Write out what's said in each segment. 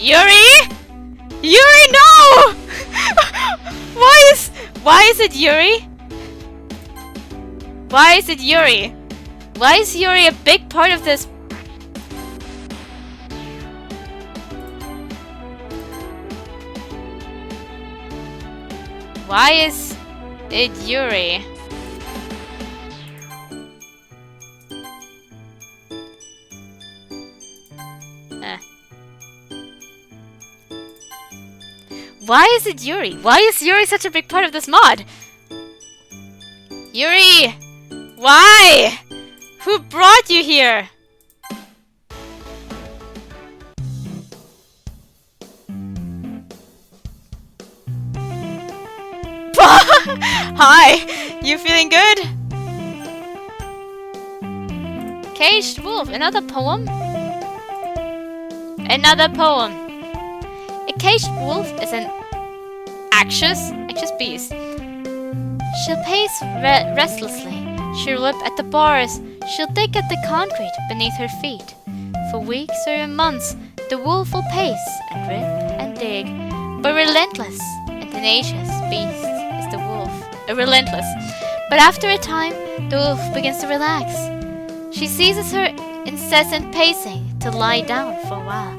Yuri? Yuri, no! Why is it Yuri? Why is it Yuri? Why is Yuri a big part of this? Why is it Yuri? Why is it Yuri? Why is Yuri such a big part of this mod? Yuri! Why? Who brought you here? Hi! You feeling good? Caged Wolf, another poem? Another poem. A caged wolf is an anxious beast. She'll pace restlessly. She'll rip at the bars. She'll dig at the concrete beneath her feet. For weeks or even months, the wolf will pace and rip and dig. But relentless and tenacious beast is the wolf. Relentless. But after a time, the wolf begins to relax. She ceases her incessant pacing to lie down for a while.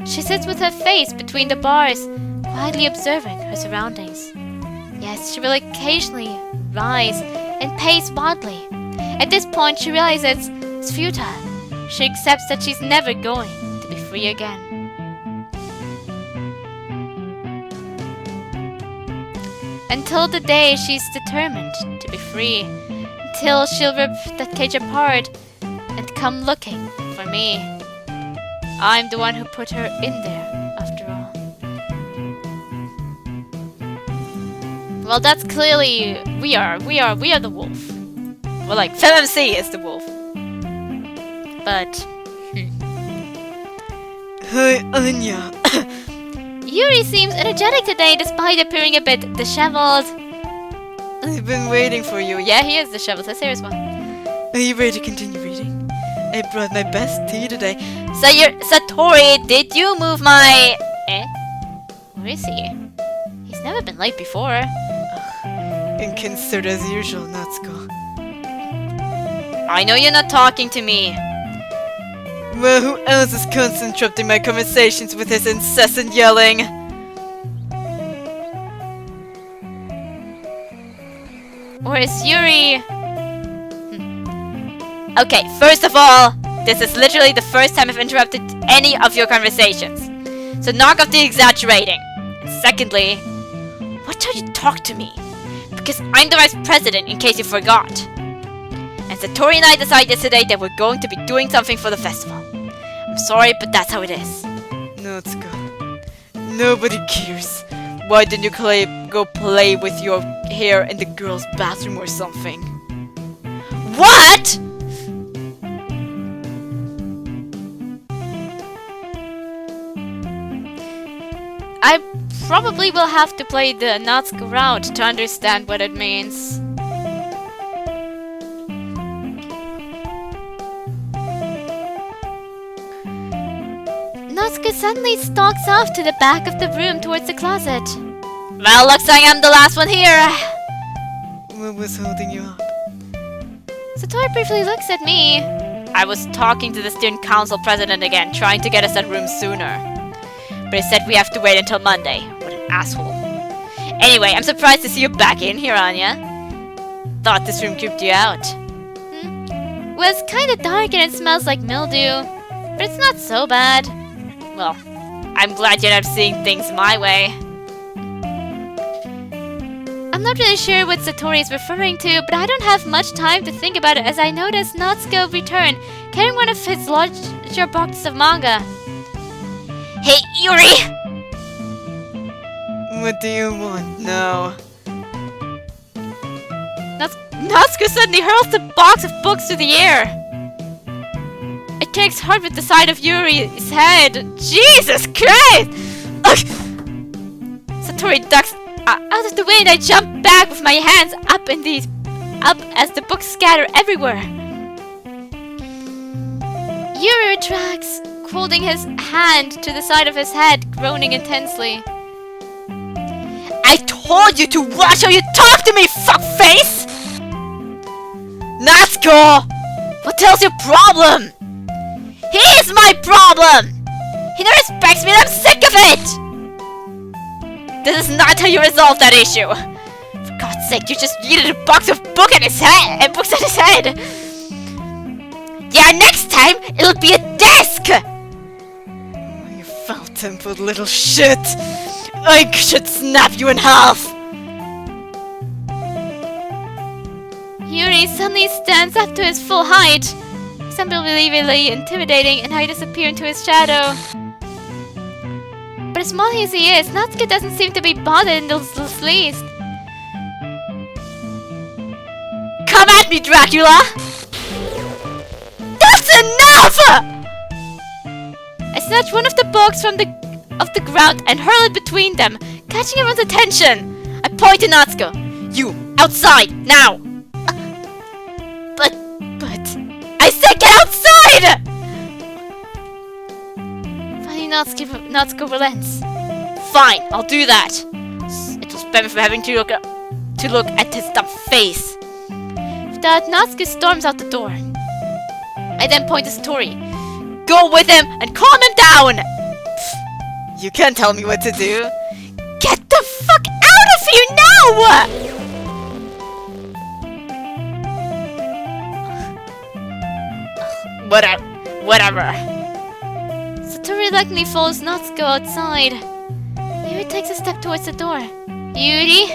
She sits with her face between the bars, quietly observing her surroundings. Yes, she will occasionally rise and pace wildly. At this point, she realizes it's futile. She accepts that she's never going to be free again. Until the day she's determined to be free. Until she'll rip that cage apart and come looking for me. I'm the one who put her in there, after all. Well, that's clearly we are the wolf. Well, like FemMC is the wolf. But Hi, Anya. Yuri seems energetic today, despite appearing a bit disheveled. I've been waiting for you. Yeah, he is disheveled. A serious one. Are you ready to continue reading? I brought my best tea today. So Satori, did you move my... Where is he? He's never been late before. Inconsiderate as usual, Natsuko. I know you're not talking to me. Well, who else is constantly interrupting my conversations with his incessant yelling? Or is Yuri... Okay, first of all, this is literally the first time I've interrupted any of your conversations. So knock off the exaggerating. And secondly, why don't you talk to me? Because I'm the vice president, in case you forgot. And Satori and I decided yesterday that we're going to be doing something for the festival. I'm sorry, but that's how it is. Natsuko, nobody cares. Why didn't you go play with your hair in the girls' bathroom or something? What?! I probably will have to play the Natsuko route to understand what it means. Natsuko suddenly stalks off to the back of the room towards the closet. Well, looks like I'm the last one here. What was holding you up? Satori briefly looks at me. I was talking to the student council president again, trying to get us that room sooner. But he said we have to wait until Monday. What an asshole. Anyway, I'm surprised to see you back in here, Anya. Thought this room creeped you out. Well, it's kinda dark and it smells like mildew. But it's not so bad. Well, I'm glad you're not seeing things my way. I'm not really sure what Satori is referring to, but I don't have much time to think about it as I notice Natsuko return, carrying one of his larger boxes of manga. Hey, Yuri! What do you want now? Natsuko suddenly hurls the box of books through the air. It takes hard with the side of Yuri's head. Jesus Christ! Ugh. Satori ducks out of the way and I jump back with my hands up as the books scatter everywhere. Yuri retracts holding his hand to the side of his head, groaning intensely. I told you to watch how you talk to me, fuckface! Natsuko! What the hell's your problem? He is my problem! He never respects me and I'm sick of it! This is not how you resolve that issue! For God's sake, you just needed a box of books at his head! Yeah, next time, it'll be a desk! Oh, you foul-tempered little shit! I should snap you in half! Yuri suddenly stands up to his full height. He's unbelievably intimidating, and I disappear into his shadow. But as small as he is, Natsuko doesn't seem to be bothered in the least. Come at me, Dracula! That's enough! I snatch one of the books from the ground and hurl it between them, catching everyone's attention. I point to Natsuko. You, outside, now! But... I said get outside! Finally, Natsuko relents. Fine, I'll do that. It'll spare me from having to look at his dumb face. With that, Natsuko storms out the door. I then point to Satori. Go with him and calm him down! You can't tell me what to do. Get the fuck out of here now! Whatever. Satori reluctantly follows Natsuko outside. Yuri takes a step towards the door. Yuri?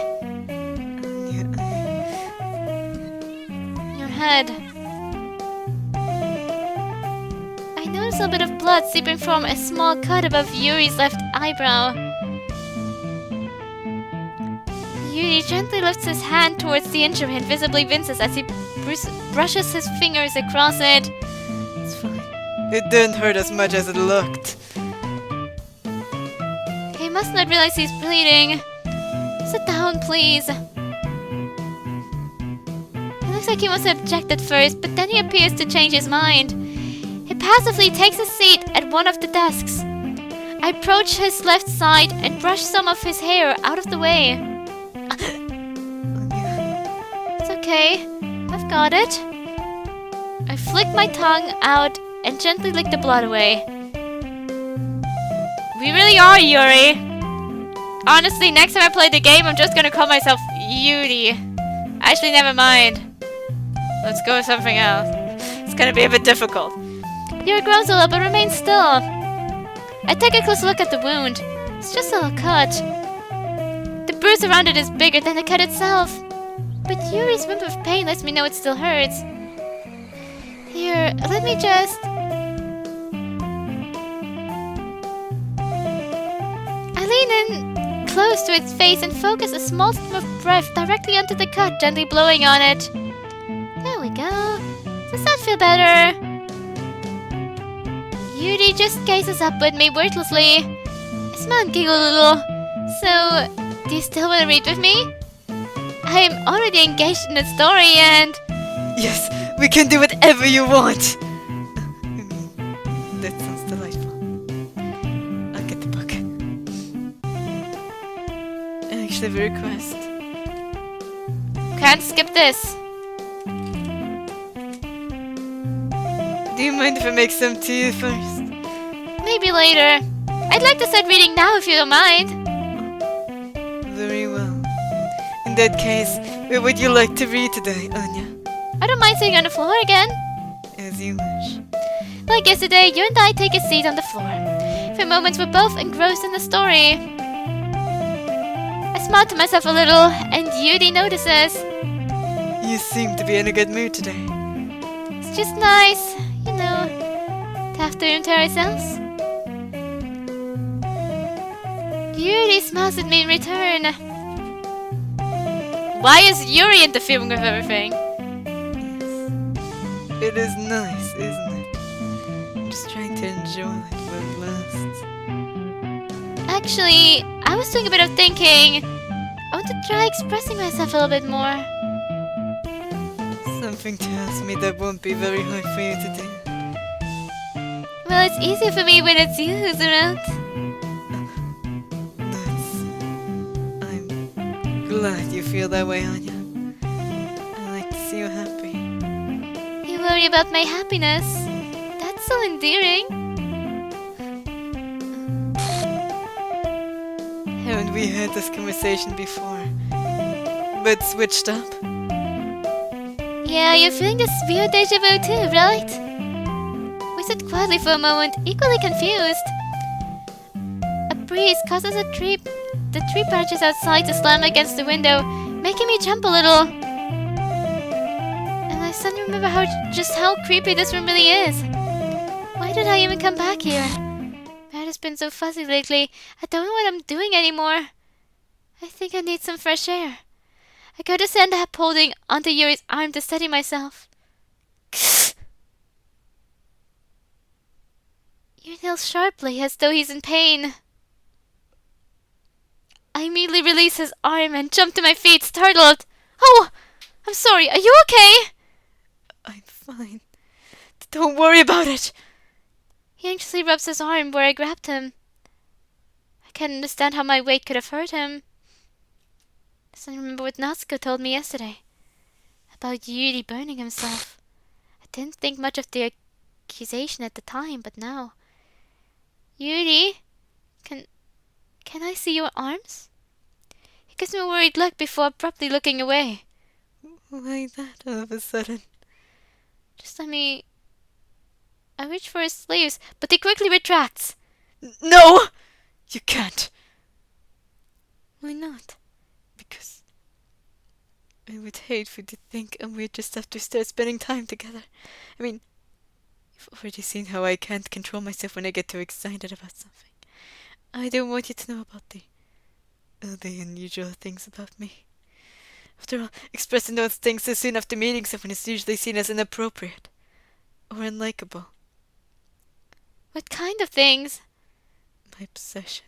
Your head. I notice a bit of blood seeping from a small cut above Yuri's left eyebrow. Yuri gently lifts his hand towards the injury and visibly winces as he brushes his fingers across it. It's fine. It didn't hurt as much as it looked. He must not realize he's bleeding. Sit down, please. It looks like he must have objected first, but then he appears to change his mind. He passively takes a seat at one of the desks. I approach his left side and brush some of his hair out of the way. It's okay. I've got it. I flick my tongue out and gently lick the blood away. We really are, Yuri. Honestly, next time I play the game, I'm just gonna call myself Yuri. Actually, never mind. Let's go with something else. It's gonna be a bit difficult. Yuri groans a little but remains still. I take a close look at the wound. It's just a little cut. The bruise around it is bigger than the cut itself. But Yuri's whimper of pain lets me know it still hurts. Here, let me just... I lean in close to its face and focus a small stream of breath directly onto the cut, gently blowing on it. There we go. Does that feel better? Yuri just gazes up at me wordlessly. I smile and giggle a little. So, do you still want to read with me? I'm already engaged in the story and... Yes, we can do whatever you want. I mean, that sounds delightful. I'll get the book. I actually have a request. Can't skip this. Do you mind if I make some tea first? Maybe later. I'd like to start reading now if you don't mind. Very well. In that case, where would you like to read today, Anya? I don't mind sitting on the floor again. As you wish. Like yesterday, you and I take a seat on the floor. For moments, we're both engrossed in the story. I smile to myself a little, and Yuri notices. You seem to be in a good mood today. It's just nice, you know, to have the room to ourselves. Yuri smiles at me in return. Why is Yuri interfering with everything? Yes. It is nice, isn't it? I'm just trying to enjoy it while it lasts. Actually, I was doing a bit of thinking. I want to try expressing myself a little bit more. Something tells me that won't be very hard for you to do. Well, it's easier for me when it's you who's around. I'm glad you feel that way, Anya. I like to see you happy. You worry about my happiness. That's so endearing. Haven't we had this conversation before? But switched up? Yeah, you're feeling this weird deja vu too, right? We sit quietly for a moment, equally confused. A breeze causes the tree branches outside to slam against the window, making me jump a little. And I suddenly remember just how creepy this room really is. Why did I even come back here? My head has been so fuzzy lately, I don't know what I'm doing anymore. I think I need some fresh air. I go to stand up holding onto Yuri's arm to steady myself. Yuri nails sharply as though he's in pain. I immediately release his arm and jump to my feet, startled. Oh, I'm sorry, are you okay? I'm fine. Don't worry about it. He anxiously rubs his arm where I grabbed him. I can't understand how my weight could have hurt him. I suddenly remember what Natsuko told me yesterday about Yuri burning himself. I didn't think much of the accusation at the time, but now. Yuri, can I see your arms? He gives me a worried look before abruptly looking away. Why that all of a sudden? Just let me... I reach for his sleeves, but he quickly retracts. No! You can't. Why not? Because I would hate for you to think we'd just have to start spending time together. I mean, you've already seen how I can't control myself when I get too excited about something. I don't want you to know about the unusual things about me. After all, expressing those things so soon after meeting someone is usually seen as inappropriate or unlikable. What kind of things? My obsession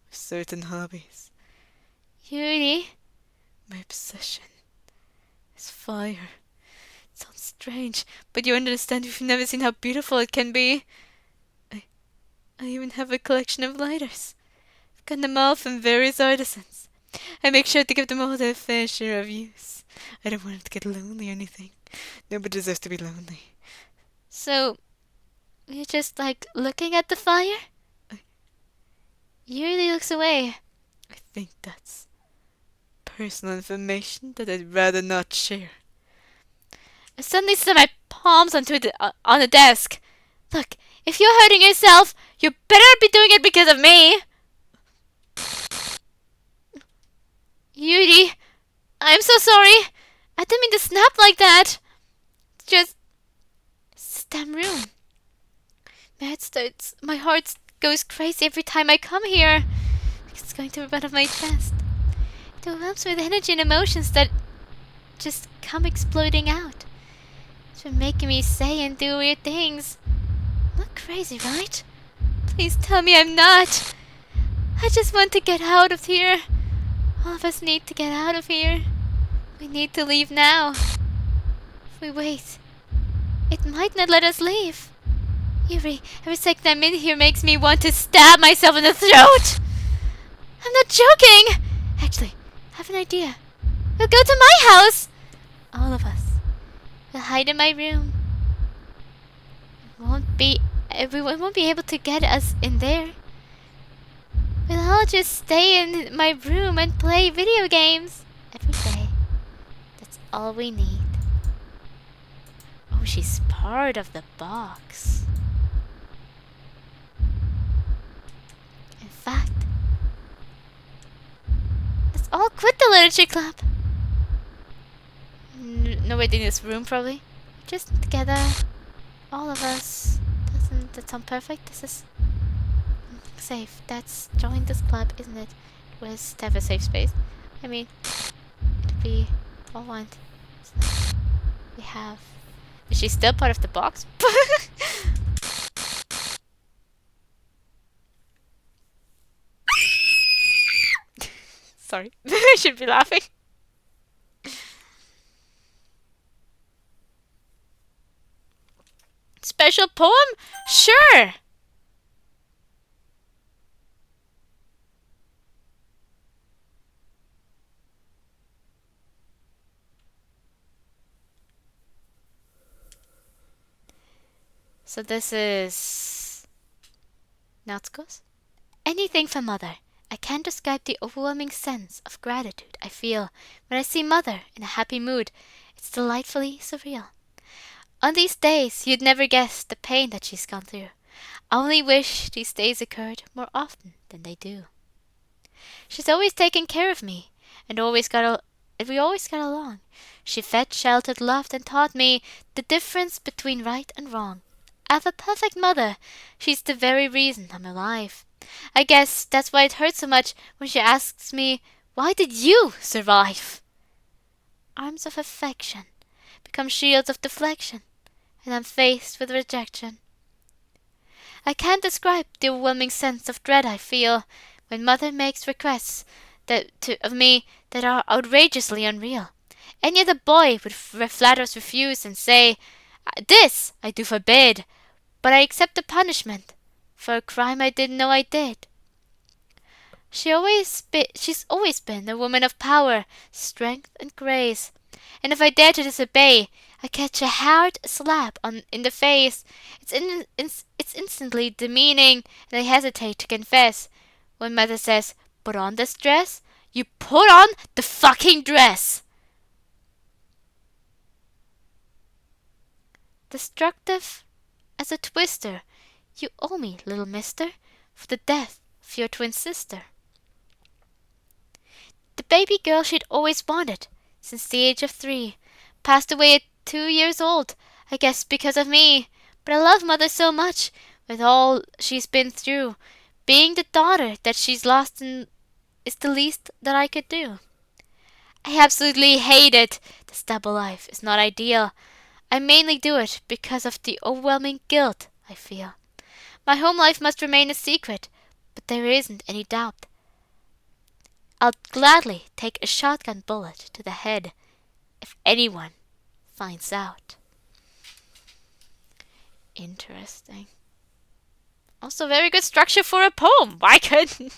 with certain hobbies. Yuri, My obsession is fire. It sounds strange, but you understand if you've never seen how beautiful it can be. I even have a collection of lighters. I've gotten them all from various artisans. I make sure to give them all their fair share of use. I don't want them to get lonely or anything. Nobody deserves to be lonely. so you just like looking at the fire? Yuri looks away. I think that's personal information that I'd rather not share. I suddenly set my palms on the desk. Look, if you're hurting yourself, you better be doing it because of me. Yuri, I'm so sorry. I didn't mean to snap like that. Just this damn room. My heart goes crazy every time I come here. It's going to rip out of my chest. It overwhelms me with energy and emotions that just come exploding out. It's been making me say and do weird things. I'm not crazy, right? Please tell me I'm not. I just want to get out of here. All of us need to get out of here. We need to leave now. If we wait, it might not let us leave. Yuri, every second I'm in here makes me want to stab myself in the throat. I'm not joking. Actually, I have an idea. We'll go to my house. All of us. We'll hide in my room. Everyone won't be able to get us in there. We'll all just stay in my room and play video games every day. That's all we need. Oh, she's part of the box. In fact, let's all quit the literature club. Nobody in this room, probably. Just together, all of us. Doesn't that sound perfect? This is safe. That's join this club, isn't it? It was to have a safe space. I mean, it'd be all want. So we have. Is she still part of the box? Sorry, I should be laughing. special poem? Sure! So this is... Natsuko's? Anything for Mother. I can't describe the overwhelming sense of gratitude I feel when I see Mother in a happy mood. It's delightfully surreal. On these days, you'd never guess the pain that she's gone through. I only wish these days occurred more often than they do. She's always taken care of me, and we always got along. She fed, sheltered, loved, and taught me the difference between right and wrong. I have a perfect mother. She's the very reason I'm alive. I guess that's why it hurts so much when she asks me, why did you survive? Arms of affection become shields of deflection, and I'm faced with rejection. I can't describe the overwhelming sense of dread I feel when Mother makes requests of me that are outrageously unreal. Any other boy would flatterers refuse and say, this I do forbid, but I accept the punishment for a crime I didn't know I did. She's always been a woman of power, strength, and grace, and if I dare to disobey, I catch a hard slap in the face. It's instantly demeaning, and I hesitate to confess. When Mother says, put on this dress, you put on the fucking dress! Destructive as a twister, you owe me, little mister, for the death of your twin sister. The baby girl she'd always wanted, since the age of 3, passed away at 2 years old, I guess because of me. But I love Mother so much, with all she's been through. Being the daughter that she's lost is the least that I could do. I absolutely hate it. This double life is not ideal. I mainly do it because of the overwhelming guilt I feel. My home life must remain a secret, but there isn't any doubt. I'll gladly take a shotgun bullet to the head if anyone finds out. Interesting. Also very good structure for a poem. Why couldn't...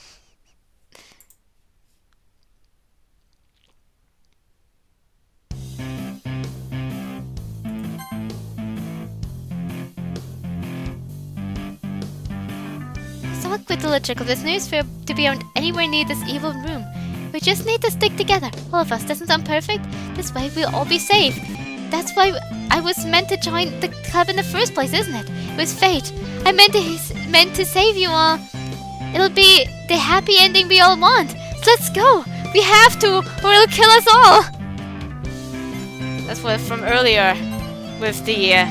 Somewhat quite illogical. There's no use for to be around anywhere near this evil room. We just need to stick together, all of us. Doesn't sound perfect? This way we'll all be safe. That's why I was meant to join the club in the first place, isn't it? It was fate. I meant to save you all. It'll be the happy ending we all want. So let's go. We have to, or it'll kill us all. That's what from earlier with the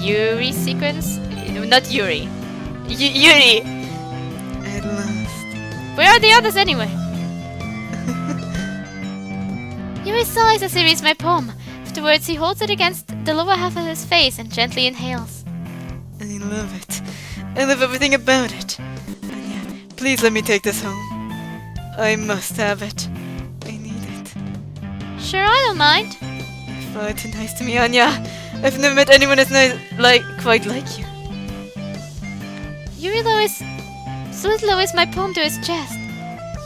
Yuri sequence. Not Yuri. Yuri! At last. Where are the others anyway? Yuri sighs as he reads my poem. Afterwards, he holds it against the lower half of his face and gently inhales. I love it. I love everything about it. Anya, please let me take this home. I must have it. I need it. Sure, I don't mind. You're far too nice to me, Anya. I've never met anyone as nice, quite like you. Yuri lowers my poem to his chest.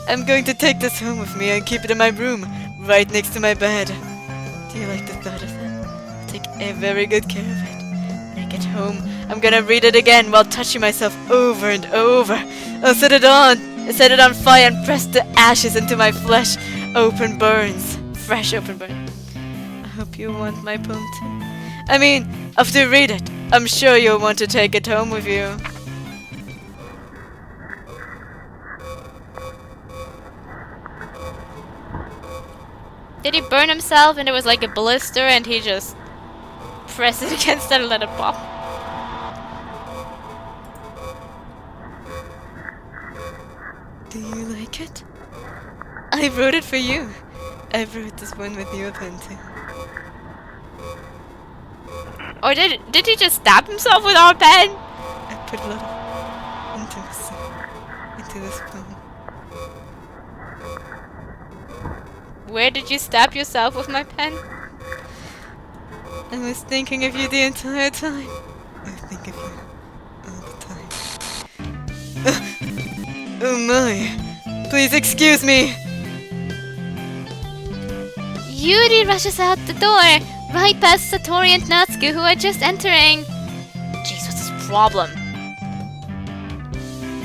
I'm going to take this home with me and keep it in my room, right next to my bed. Do you like the thought of that? I'll take a very good care of it. When I get home, I'm gonna read it again while touching myself over and over. I'll set it on fire and press the ashes into my flesh. Open burns. Fresh open burns. I hope you want my poem too. I mean, after you read it, I'm sure you'll want to take it home with you. Did he burn himself and it was like a blister and he just pressed it against it and let it pop? Do you like it? I wrote it for you. I wrote this one with your pen too. Or did he just stab himself with our pen? I put a lot of intimacy into this poem. Where did you stab yourself with my pen? I was thinking of you the entire time. Oh my. Please excuse me. Yuri rushes out the door, right past Satori and Natsuko, who are just entering. Jeez, what's his problem?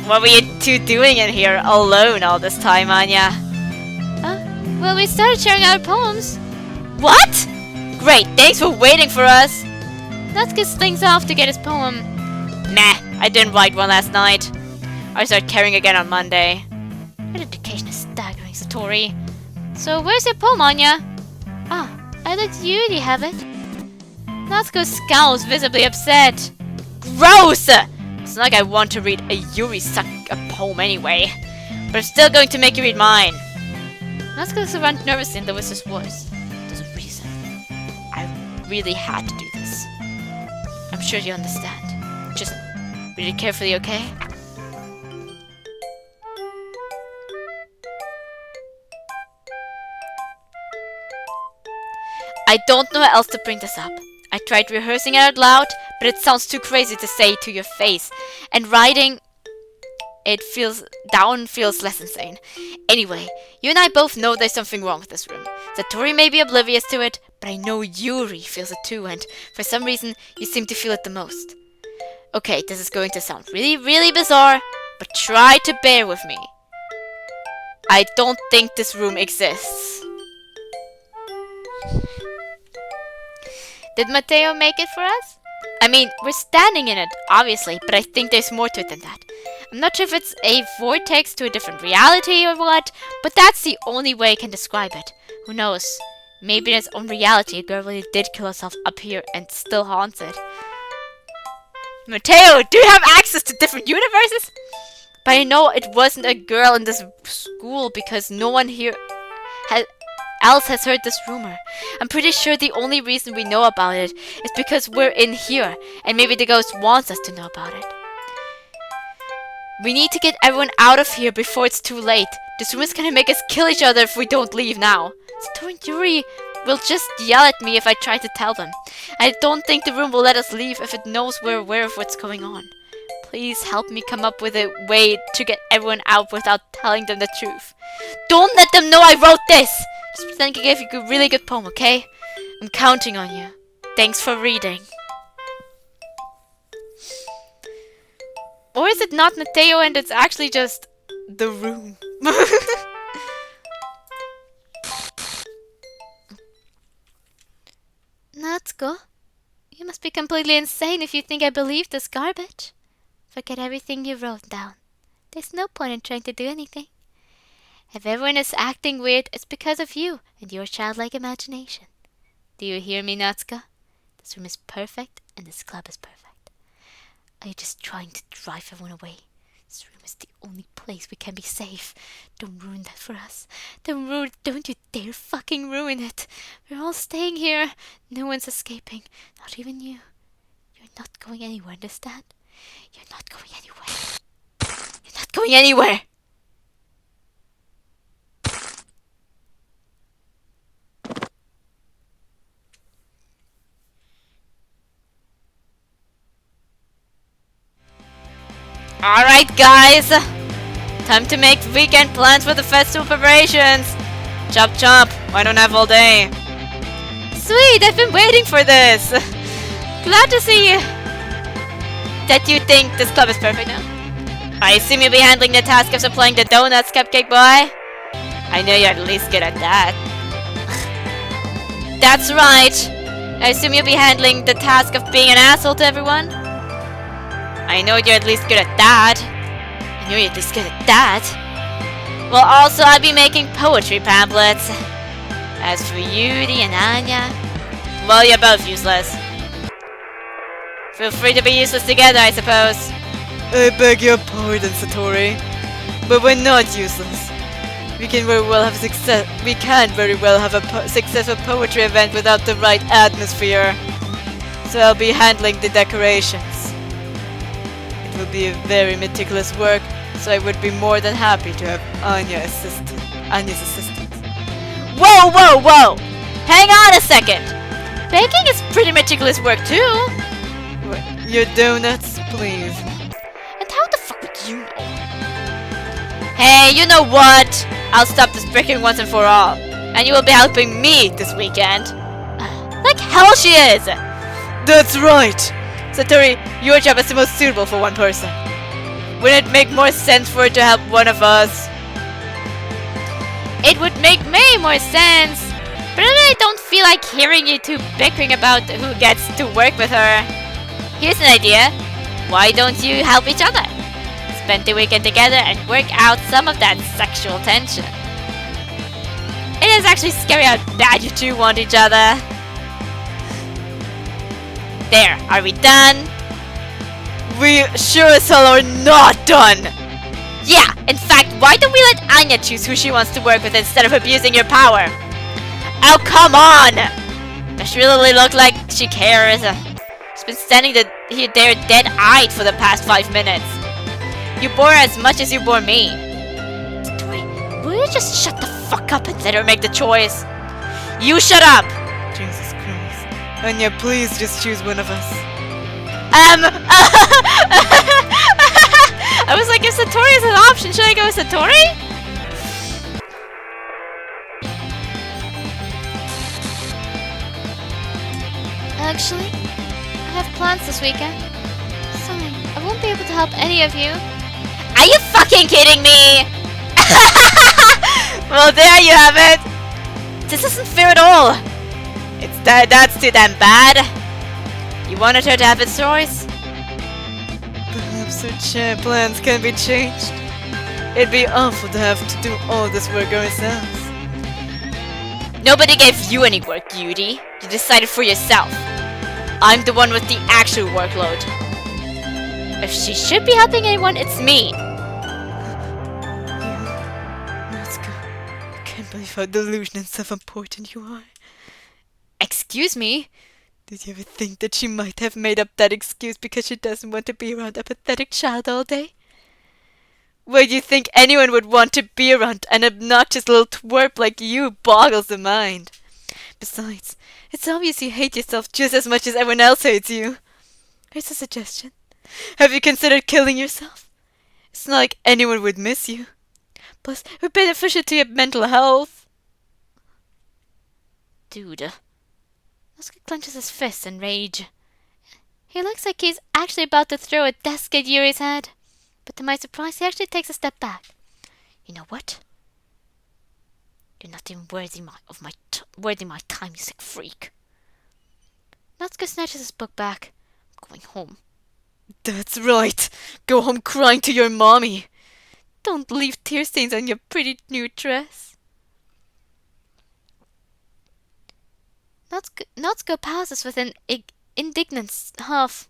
What were you two doing in here alone all this time, Anya? Well, we started sharing our poems. What? Great, thanks for waiting for us. Natsuko slinks off to get his poem. Nah, I didn't write one last night. I start caring again on Monday. Your dedication is staggering, Satori. So, where's your poem, Anya? Ah, I let Yuri have it. Natsuko scowls, visibly upset. Gross! It's not like I want to read a Yuri suck a poem anyway. But I'm still going to make you read mine. Natsuko looks around nervously in the wizard's voice. There's a reason. I really had to do this. I'm sure you understand. Just read it carefully, okay? I don't know how else to bring this up. I tried rehearsing it out loud, but it sounds too crazy to say to your face. And writing it feels less insane. Anyway, you and I both know there's something wrong with this room. Satori may be oblivious to it, but I know Yuri feels it too, and for some reason, you seem to feel it the most. Okay, this is going to sound really, really bizarre, but try to bear with me. I don't think this room exists. Did Mateo make it for us? I mean, we're standing in it, obviously, but I think there's more to it than that. I'm not sure if it's a vortex to a different reality or what, but that's the only way I can describe it. Who knows? Maybe in its own reality, a girl really did kill herself up here and still haunts it. Mateo, do you have access to different universes? But I know it wasn't a girl in this school because no one here else has heard this rumor. I'm pretty sure the only reason we know about it is because we're in here, and maybe the ghost wants us to know about it. We need to get everyone out of here before it's too late. This room is gonna make us kill each other if we don't leave now. Satori and Yuri will just yell at me if I try to tell them. I don't think the room will let us leave if it knows we're aware of what's going on. Please help me come up with a way to get everyone out without telling them the truth. Don't let them know I wrote this! Just pretend I gave you a really good poem, okay? I'm counting on you. Thanks for reading. Or is it not Mateo and it's actually just The room. Natsuko? You must be completely insane if you think I believe this garbage. Forget everything you wrote down. There's no point in trying to do anything. If everyone is acting weird, it's because of you and your childlike imagination. Do you hear me, Natsuko? This room is perfect and this club is perfect. Are you just trying to drive everyone away? This room is the only place we can be safe. Don't ruin that for us. Don't you dare fucking ruin it. We're all staying here. No one's escaping. Not even you. You're not going anywhere, understand? You're not going anywhere. You're not going anywhere. Alright guys, time to make weekend plans for the festival preparations. Chop chop, I don't have all day. Sweet, I've been waiting for this. Glad to see that you think this club is perfect now. I assume you'll be handling the task of supplying the donuts, Cupcake Boy. I know you're at least good at that. That's right. I assume you'll be handling the task of being an asshole to everyone. I know you're at least good at that. I know you're at least good at that. Well, also, I'll be making poetry pamphlets. As for Yuri and Anya, well, you're both useless. Feel free to be useless together, I suppose. I beg your pardon, Satori, but we're not useless. We can very well have a successful poetry event without the right atmosphere. So I'll be handling the decorations. It will be a very meticulous work, so I would be more than happy to have Anya's assistance. Whoa, whoa, whoa! Hang on a second! Baking is pretty meticulous work too! Your donuts, please. And how the fuck would you know? Hey, you know what? I'll stop this bickering once and for all. And you will be helping me this weekend. Like hell she is! That's right! Satori, your job is the most suitable for one person. Wouldn't it make more sense for her to help one of us? It would make way more sense. But I really don't feel like hearing you two bickering about who gets to work with her. Here's an idea. Why don't you help each other? Spend the weekend together and work out some of that sexual tension. It is actually scary how bad you two want each other. There, are we done? We sure as hell are not done! Yeah, in fact, why don't we let Anya choose who she wants to work with instead of abusing your power? Oh, come on! Does she really look like she cares? She's been standing there dead-eyed for the past 5 minutes. You bore her as much as you bore me. Satori, will you just shut the fuck up and let her make the choice? You shut up! Jesus Christ. Anya, please just choose one of us. I was like, if Satori is an option, should I go with Satori? Actually, I have plans this weekend. Sorry, I won't be able to help any of you. Are you fucking kidding me? Well, there you have it. This isn't fair at all. That's too damn bad. You wanted her to have its choice? Perhaps our plans can be changed. It'd be awful to have to do all this work ourselves. Nobody gave you any work, Yuri. You decided for yourself. I'm the one with the actual workload. If she should be helping anyone, it's me. Let's go. I can't believe how delusional and self-important you are. Excuse me? Did you ever think that she might have made up that excuse because she doesn't want to be around a pathetic child all day? Why do you think anyone would want to be around an obnoxious little twerp like you boggles the mind. Besides, it's obvious you hate yourself just as much as everyone else hates you. Here's a suggestion. Have you considered killing yourself? It's not like anyone would miss you. Plus, it would be beneficial to your mental health. Dude. Nosuke clenches his fists in rage. He looks like he's actually about to throw a desk at Yuri's head. But to my surprise, he actually takes a step back. You know what? You're not even worthy my time, you sick freak. Natsuko snatches his book back. I'm going home. That's right. Go home crying to your mommy. Don't leave tear stains on your pretty new dress. Natsuko pauses with an indignant huff.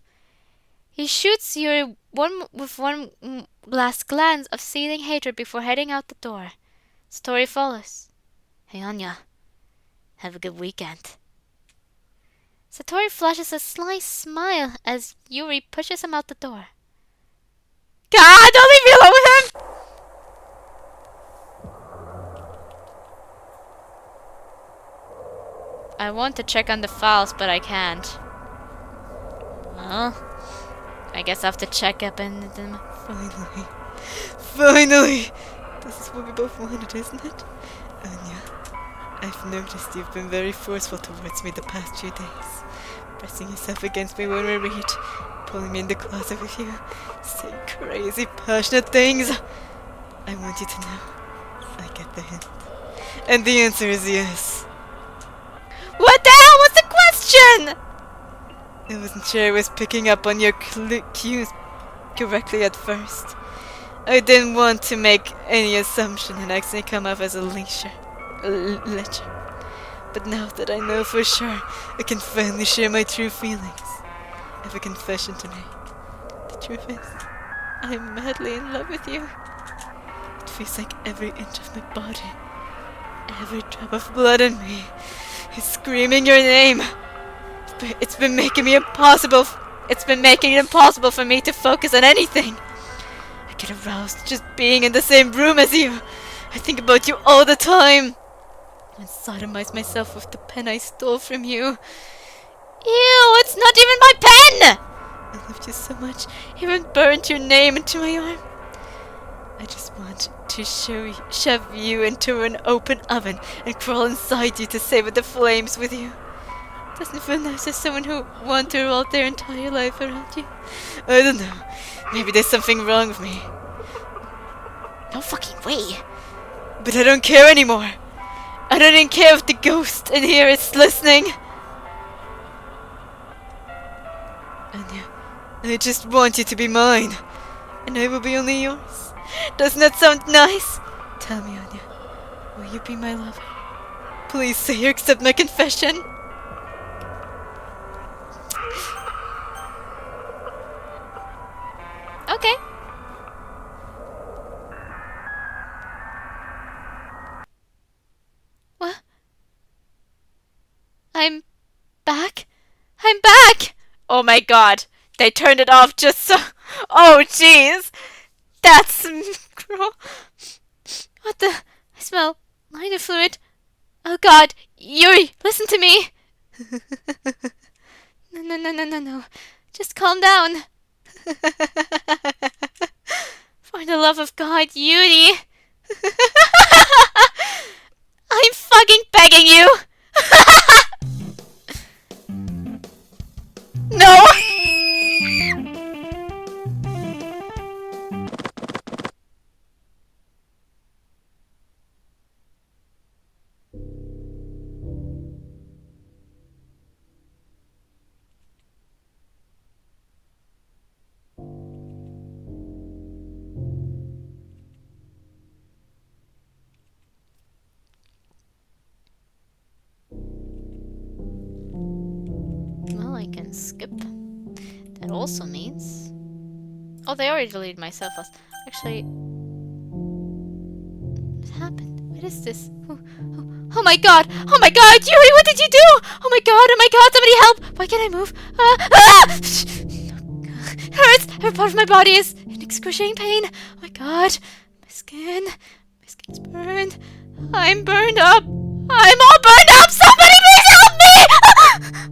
He shoots Yuri with one last glance of seething hatred before heading out the door. Story follows. Hey Anya, have a good weekend. Satori flashes a sly smile as Yuri pushes him out the door. God, don't leave me alone with him! I want to check on the files, but I can't. Well, I guess I have to check up in them. Finally. Finally! This is what we both wanted, isn't it? Anya, I've noticed you've been very forceful towards me the past few days. Pressing yourself against me when we read, pulling me in the closet with you, saying crazy, passionate things. I want you to know. I get the hint. And the answer is yes. What the hell was the question? I wasn't sure I was picking up on your cues correctly at first. I didn't want to make any assumption and accidentally come off as a lecher. But now that I know for sure, I can finally share my true feelings. I have a confession to make. The truth is, I'm madly in love with you. It feels like every inch of my body, every drop of blood in me, is screaming your name. It's been making it impossible for me to focus on anything. I get aroused just being in the same room as you. I think about you all the time. I sodomize myself with the pen I stole from you. Ew, it's not even my pen! I loved you so much, even burned your name into my arm. I just want to shove you into an open oven and crawl inside you to savor the flames with you. Doesn't it feel nice as someone who wants to revolve their entire life around you? I don't know. Maybe there's something wrong with me. No fucking way. But I don't care anymore. I don't even care if the ghost in here is listening. Anya, I just want you to be mine. And I will be only yours. Doesn't that sound nice? Tell me, Anya, will you be my lover? Please say you accept my confession. Okay. What? I'm back? I'm back! Oh my god. They turned it off just so... Oh jeez. That's... What the? I smell lighter fluid. Oh god, Yuri, listen to me! No. Just calm down. For the love of God, Yuri! I'm fucking begging you! No! Well, I can skip. That also means... Oh, they already deleted my self files. Actually... What happened? What is this? Oh my god! Oh my god! Yuri, what did you do? Oh my god! Oh my god! Somebody help! Why can't I move? It hurts! Every part of my body is in excruciating pain. Oh my god! My skin. My skin's burned. I'm burned up. I'm all burned up! Somebody please help me!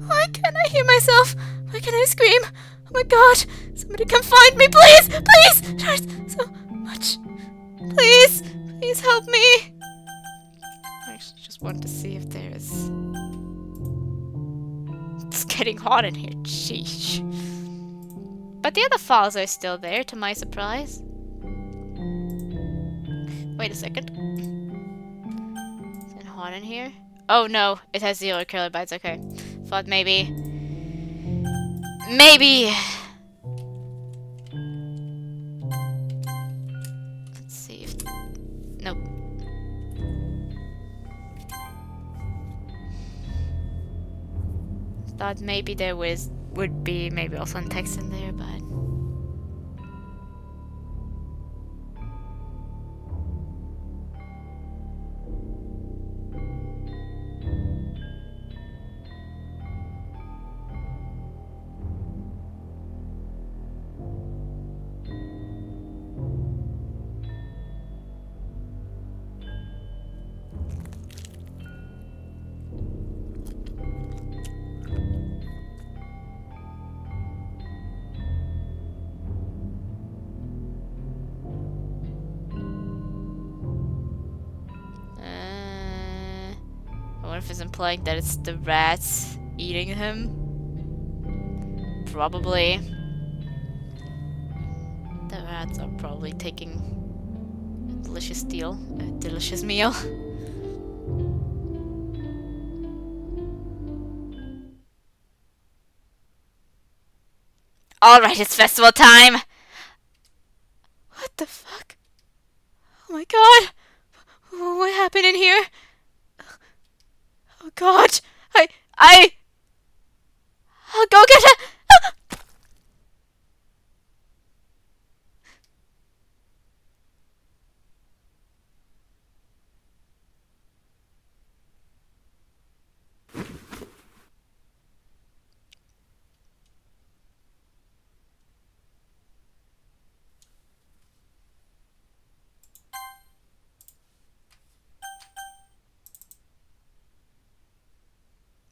Why can't I hear myself? Why can't I scream? Oh my god! Somebody come find me, please! Please! It hurts so much. Please! Please help me! I actually just wanted to see if there's... It's getting hot in here, sheesh. But the other files are still there, to my surprise. Wait a second. Is it hot in here? Oh no, it has 0 kilobytes, okay. Thought maybe... Maybe... Let's see if... Nope. Thought maybe there would be maybe also some text in there, but... I wonder if it's implying that it's the rats eating him. Probably. The rats are probably taking a delicious delicious meal. Alright, it's festival time! What the fuck? Oh my god! What happened in here? Oh god! I'll go get it!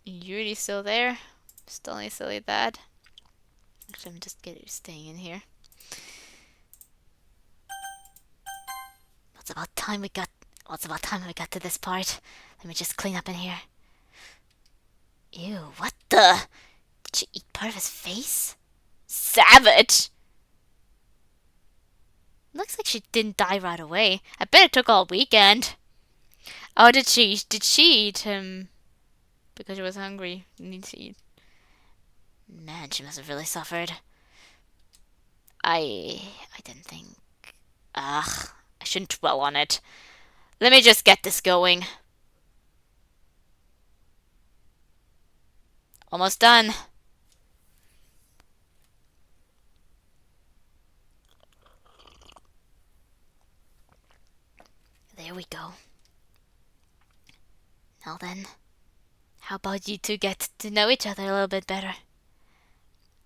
Yuri's still there. Still need silly dad. Actually, I'm just staying in here. time we got to this part. Let me just clean up in here. Ew, what the? Did she eat part of his face? Savage! Looks like she didn't die right away. I bet it took all weekend. Oh, did she eat him? Because she was hungry. Needs to eat. Man, she must have really suffered. I didn't think. Ugh, I shouldn't dwell on it. Let me just get this going. Almost done. There we go. Now then, how about you two get to know each other a little bit better?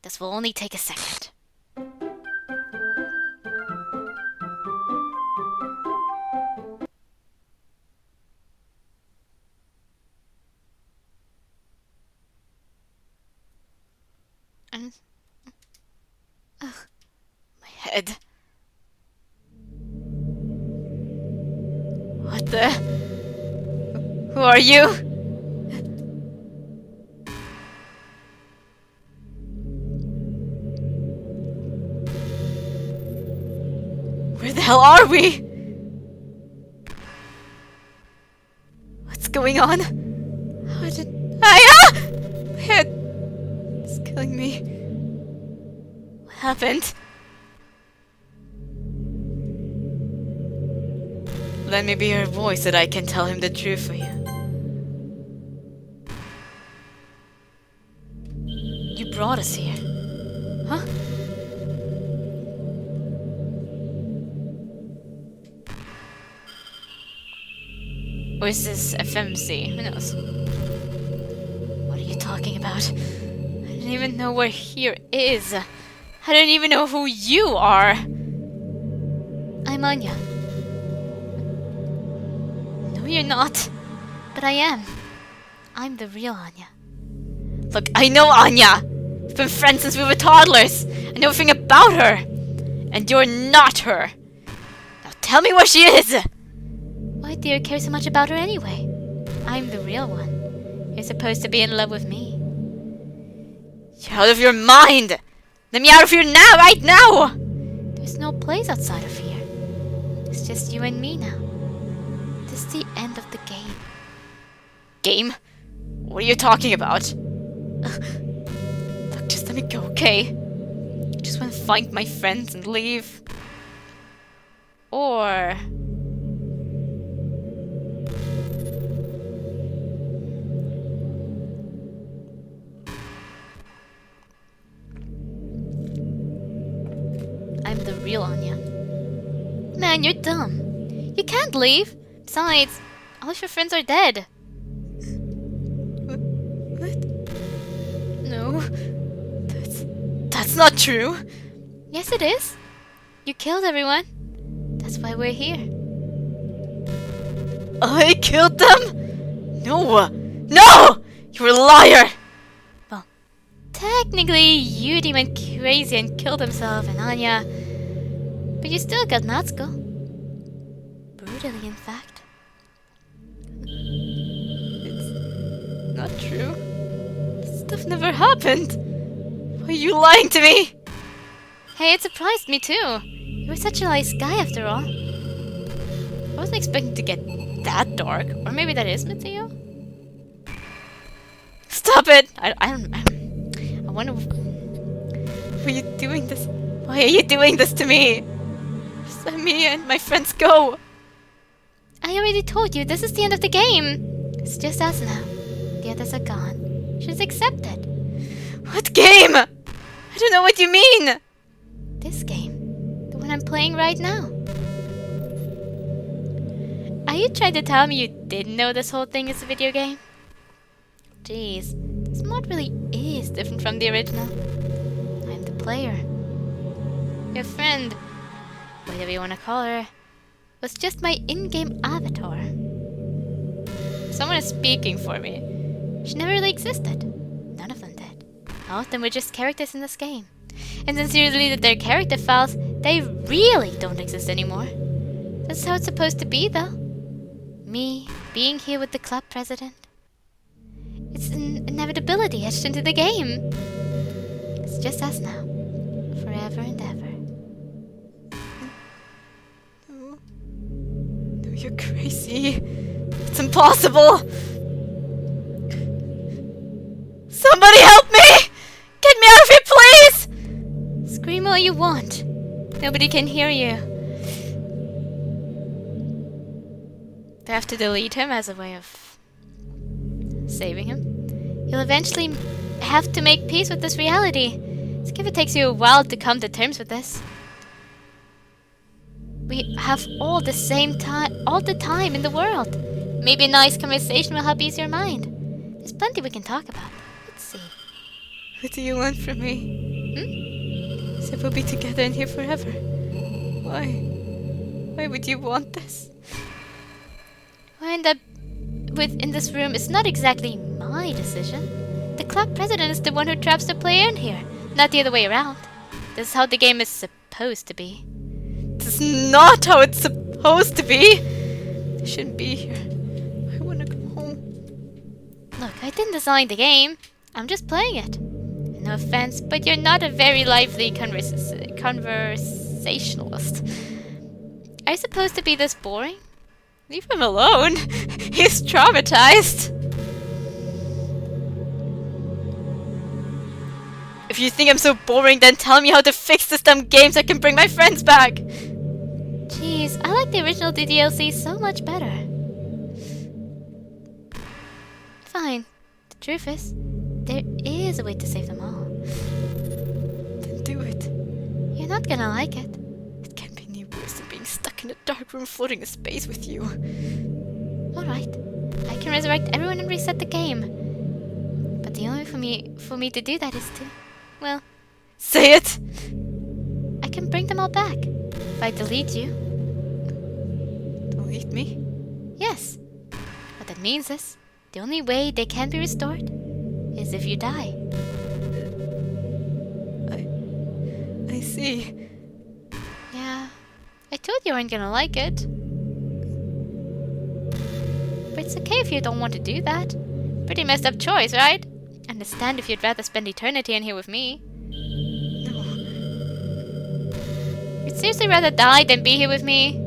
This will only take a second. My head. What the? Who are you? Where the hell are we? What's going on? How did my head is killing me. What happened? Let me be your voice so that I can tell him the truth for you. You brought us here. Huh? Or is this FMC? Who knows? What are you talking about? I don't even know where here is. I don't even know who you are. I'm Anya. No, you're not. But I am. I'm the real Anya. Look, I know Anya. We've been friends since we were toddlers. I know everything about her. And you're not her. Now tell me where she is. Why do you care so much about her anyway? I'm the real one. You're supposed to be in love with me. You're out of your mind. Let me out of here now, right now. There's no place outside of here. It's just you and me now. This is the end of the game. Game? What are you talking about? Look, just let me go, okay? I just want to find my friends and leave. Or... I'm the real Anya. Man, you're dumb. You can't leave. Besides, all of your friends are dead. What? No. That's not true. Yes, it is. You killed everyone. That's why we're here. I killed them? No! No! You're a liar! Well, technically, Yudi went crazy and killed himself and Anya. But you still got Natsuko. Brutally, in fact. It's not true. This stuff never happened. Why are you lying to me? Hey, it surprised me too. You were such a nice guy after all. I wasn't expecting to get that dark. Or maybe that is Mitsuyo? Stop it! I wonder... Why are you doing this? Why are you doing this to me? Just let me and my friends go. I already told you, this is the end of the game. It's just us now. The others are gone. Just accept it. What game? I don't know what you mean. This game. The one I'm playing right now. Are you trying to tell me you didn't know this whole thing is a video game? Jeez, this mod really is different from the original. I'm the player. Your friend, whatever you want to call her, was just my in-game avatar. Someone is speaking for me. She never really existed. None of them did. All of them were just characters in this game. And since you deleted their character files, they really don't exist anymore. That's how it's supposed to be, though. Me being here with the club president. It's an inevitability etched into the game. It's just us now. Forever and ever. No. No, you're crazy. It's impossible. Somebody help me! Get me out of here, please! Scream all you want. Nobody can hear you. Do I have to delete him as a way of saving him? You'll eventually have to make peace with this reality. It's if it takes you a while to come to terms with this. We have all the time in the world. Maybe a nice conversation will help ease your mind. There's plenty we can talk about. Let's see. What do you want from me? So we'll be together in here forever. Why? Why would you want this? What I end up with in this room is not exactly my decision. The club president is the one who traps the player in here, not the other way around. This is how the game is supposed to be. This is not how it's supposed to be. I shouldn't be here. I want to go home. Look, I didn't design the game. I'm just playing it. No offense, but you're not a very lively conversationalist. Are you supposed to be this boring? Leave him alone. He's traumatized. If you think I'm so boring, then tell me how to fix this dumb game so I can bring my friends back. Jeez, I like the original DLC so much better. Fine. The truth is, there is a way to save them all. Then do it. You're not gonna like it. It can't be any worse than being stuck in a dark room floating in space with you. Alright. I can resurrect everyone and reset the game. But the only way for me to do that is to... well... say it! I can bring them all back. If I delete you. Delete me? Yes. What that means is, the only way they can be restored is if you die. I see. Yeah. I told you weren't gonna like it. But it's okay if you don't want to do that. Pretty messed up choice, right? Understand if you'd rather spend eternity in here with me. No. You'd seriously rather die than be here with me?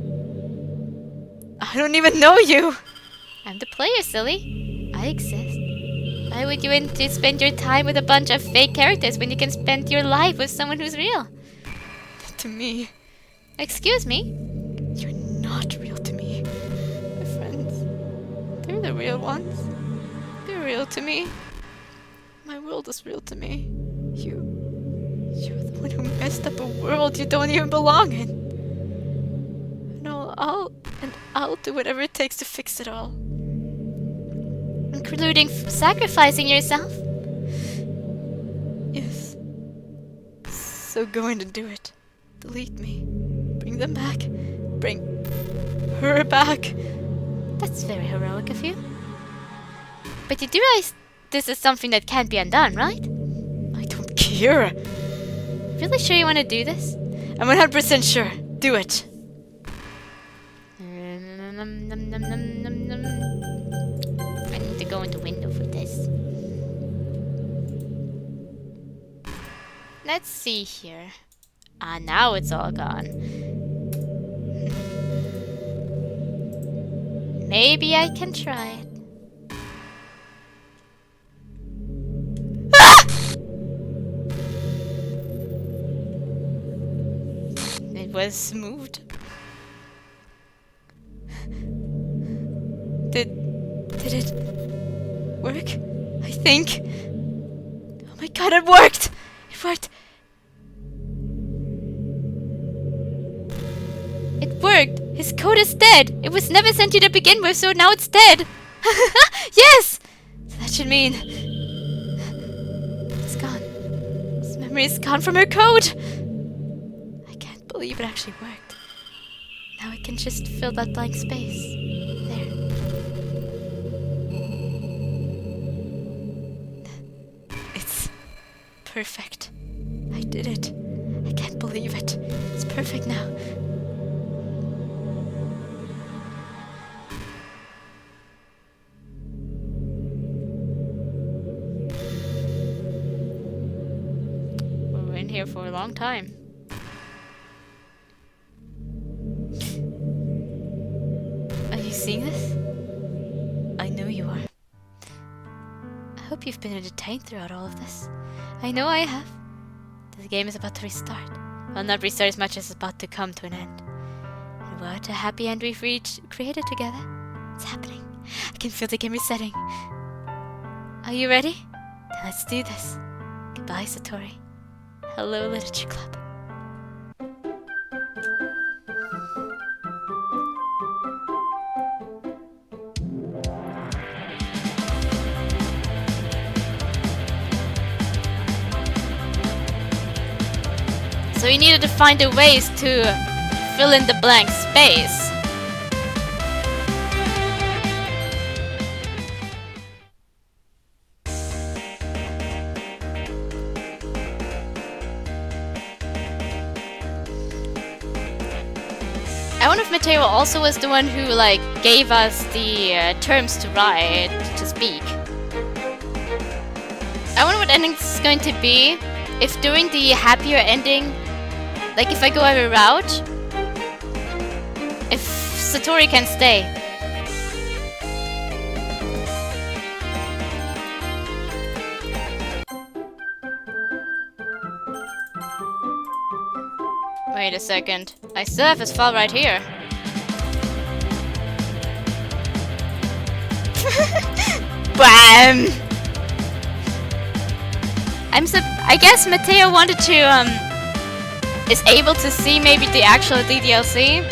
I don't even know you. I'm the player, silly. I exist. Why would you want to spend your time with a bunch of fake characters when you can spend your life with someone who's real? To me. Excuse me? You're not real to me. My friends. They're the real ones. They're real to me. My world is real to me. You're the one who messed up a world you don't even belong in. No, I'll do whatever it takes to fix it all. Including sacrificing yourself? Yes. So going to do it. Delete me. Bring them back. Bring her back. That's very heroic of you. But you do realize this is something that can't be undone, right? I don't care. Really sure you want to do this? I'm 100% sure. Do it. I need to go into window for this. Let's see here. Ah, now it's all gone. Maybe I can try it. It was moved. Did it work? I think. Oh my god, it worked! It worked! It worked! His code is dead! It was never sent you to begin with, so now it's dead! Yes! So that should mean... it's gone. His memory is gone from her code! I can't believe it actually worked. Now I can just fill that blank space. There. It's perfect. I did it. I can't believe it. It's perfect now. here for a long time. Are you seeing this? I know you are. I hope you've been entertained throughout all of this. I know I have. The game is about to restart. Well, not restart as much as it's about to come to an end. And what a happy end we've created together. It's happening. I can feel the game resetting. Are you ready? Then let's do this. Goodbye, Satori. Hello, Literature Club. So you needed to find the ways to fill in the blank space. I wonder if Mateo also was the one who like gave us the terms to write, to speak. I wonder what ending is going to be if during the happier ending, like if I go every route, if Satori can stay. Wait a second. I still have his file right here. Bam! I guess Mateo wanted to is able to see maybe the actual DDLC.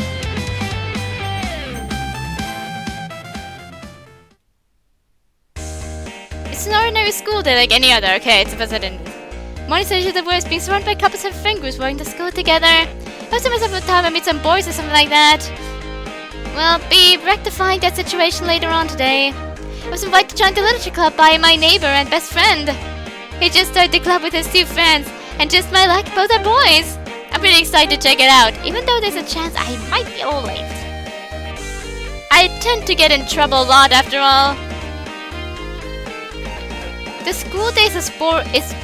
It's an ordinary school day like any other. Okay, it's a president. Morning session of words being surrounded by couples of friend groups going to school together. I was to myself at the time I meet some boys or something like that. Well, be rectifying that situation later on today. I was invited to join the literature club by my neighbor and best friend. He just started the club with his 2 friends, and just my luck, both are boys. I'm pretty excited to check it out, even though there's a chance I might be a little late. I tend to get in trouble a lot after all. The school days is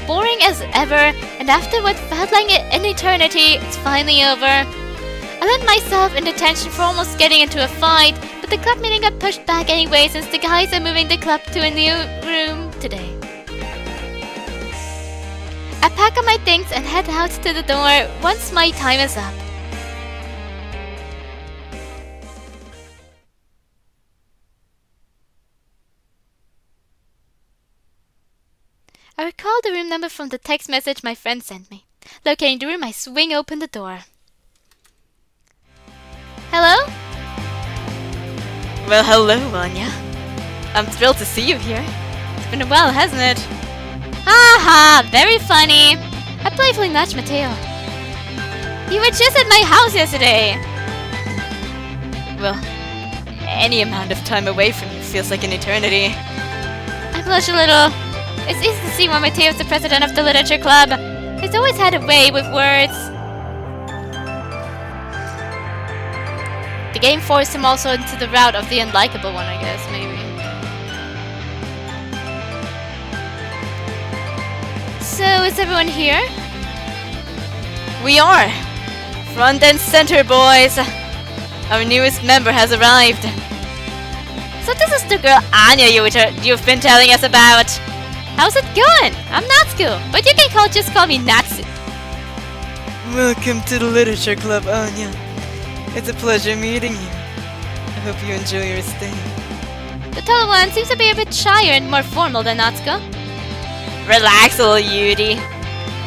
boring as ever, and after what felt like an eternity, it's finally over. I let myself in detention for almost getting into a fight, but the club meeting got pushed back anyway since the guys are moving the club to a new room today. I pack up my things and head out to the door once my time is up. I recall the room number from the text message my friend sent me. Locating the room, I swing open the door. Hello? Well, hello, Anya. I'm thrilled to see you here. It's been a while, hasn't it? Haha, very funny. I playfully nudged Mateo. You were just at my house yesterday. Well, any amount of time away from you feels like an eternity. I blush a little. It's easy to see why Mateo's the president of the literature club. He's always had a way with words. The game forced him also into the route of the unlikable one, I guess, maybe. So, is everyone here? We are! Front and center, boys! Our newest member has arrived. So this is the girl Anya you've been telling us about. How's it going? I'm Natsuko, but you can just call me Natsu. Welcome to the Literature Club, Anya. It's a pleasure meeting you. I hope you enjoy your stay. The taller one seems to be a bit shyer and more formal than Natsuko. Relax, little Yuri.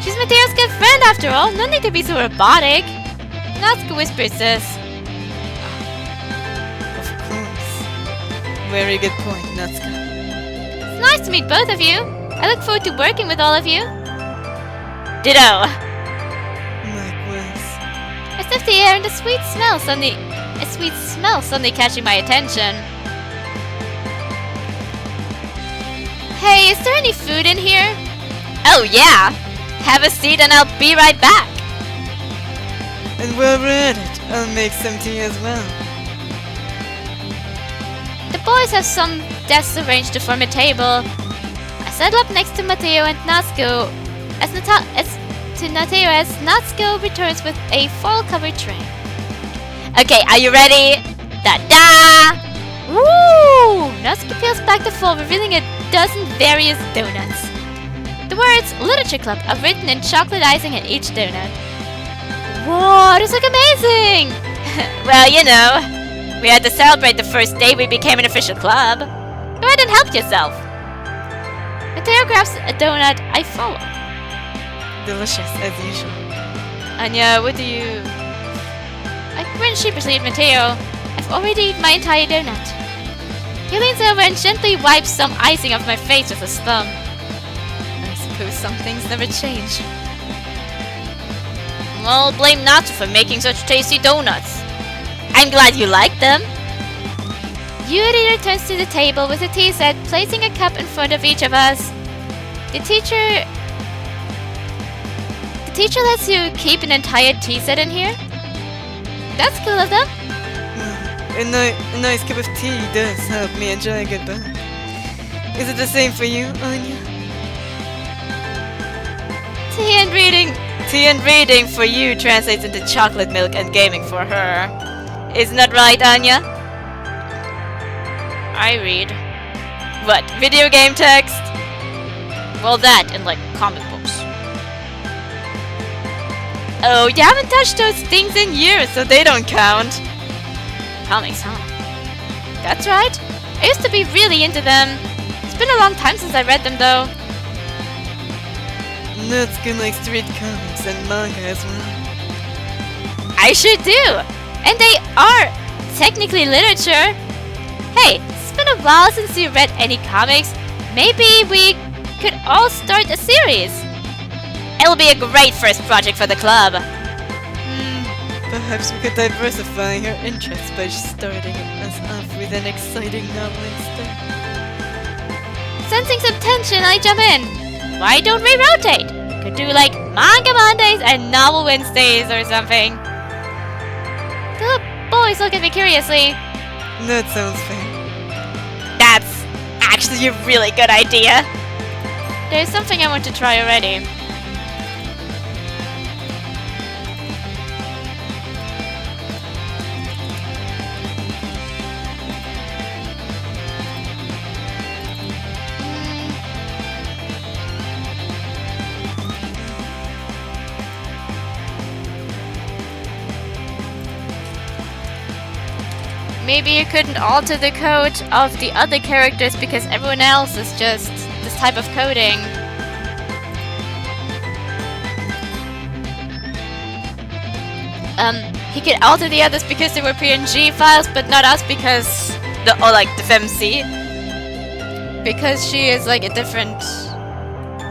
She's Mateo's good friend after all, no need to be so robotic. Natsuko whispers this. Of course. Very good point, Natsuko. It's nice to meet both of you. I look forward to working with all of you. Ditto. Likewise. I sniff the air and a sweet smell suddenly catching my attention. Hey, is there any food in here? Oh yeah! Have a seat and I'll be right back! And while we're at it, I'll make some tea as well. The boys have some desks arranged to form a table. I settle up next to Mateo and Natsuko as to Nateo as Natsuko returns with a fall-covered tray. Okay, are you ready? Da-da! Woo! Natsuko peels back the fold, revealing a dozen various donuts. The words Literature Club are written in chocolate icing on each donut. Whoa, this looks amazing! Well, you know, we had to celebrate the first day we became an official club. Go ahead and help yourself. Mateo grabs a donut. I follow. Delicious, as usual. Anya, what do you... I grin sheepishly at Mateo. I've already eaten my entire donut. He leans over and gently wipes some icing off my face with his thumb. I suppose some things never change. Well, blame Natsu for making such tasty donuts. I'm glad you like them. Yuri returns to the table with a tea set, placing a cup in front of each of us. The teacher lets you keep an entire tea set in here? That's cool of them. A nice cup of tea does help me enjoy a good book. Is it the same for you, Anya? Tea and reading. Tea and reading for you translates into chocolate milk and gaming for her. Isn't that right, Anya? I read. What, video game text? Well, that and like comic books. Oh, you haven't touched those things in years, so they don't count. Comics, huh? That's right. I used to be really into them. It's been a long time since I read them, though. Natsuko likes to read comics and manga as well. I sure do. And they are technically literature. Hey, it's been a while since you read any comics. Maybe we could all start a series. It'll be a great first project for the club. Perhaps we could diversify her interests by starting us off with an exciting novel instead. Sensing some tension, I jump in. Why don't we rotate? Could do like Manga Mondays and Novel Wednesdays or something. The boys look at me curiously. That sounds fair. That's actually a really good idea. There's something I want to try already. Maybe you couldn't alter the code of the other characters because everyone else is just this type of coding. He could alter the others because they were PNG files, but not us because The FMC. because she is like a different.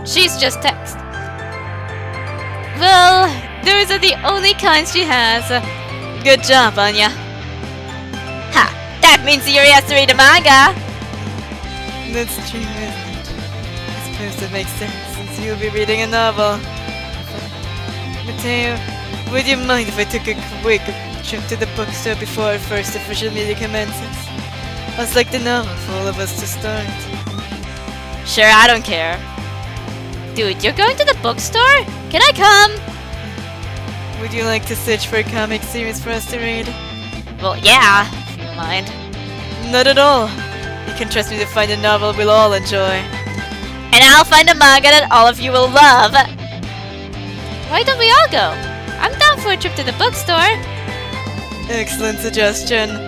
She's just text. Well, those are the only kinds she has. Good job, Anya. Ha! That means Yuri has to read a manga. That's true, isn't it? I suppose that makes sense, since you'll be reading a novel. Mateo, would you mind if I took a quick trip to the bookstore before our first official meeting commences? I'd like the novel for all of us to start. Sure, I don't care. Dude, you're going to the bookstore? Can I come? Would you like to search for a comic series for us to read? Well, yeah, if you don't mind. Not at all. You can trust me to find a novel we'll all enjoy. And I'll find a manga that all of you will love. Why don't we all go? I'm down for a trip to the bookstore. Excellent suggestion.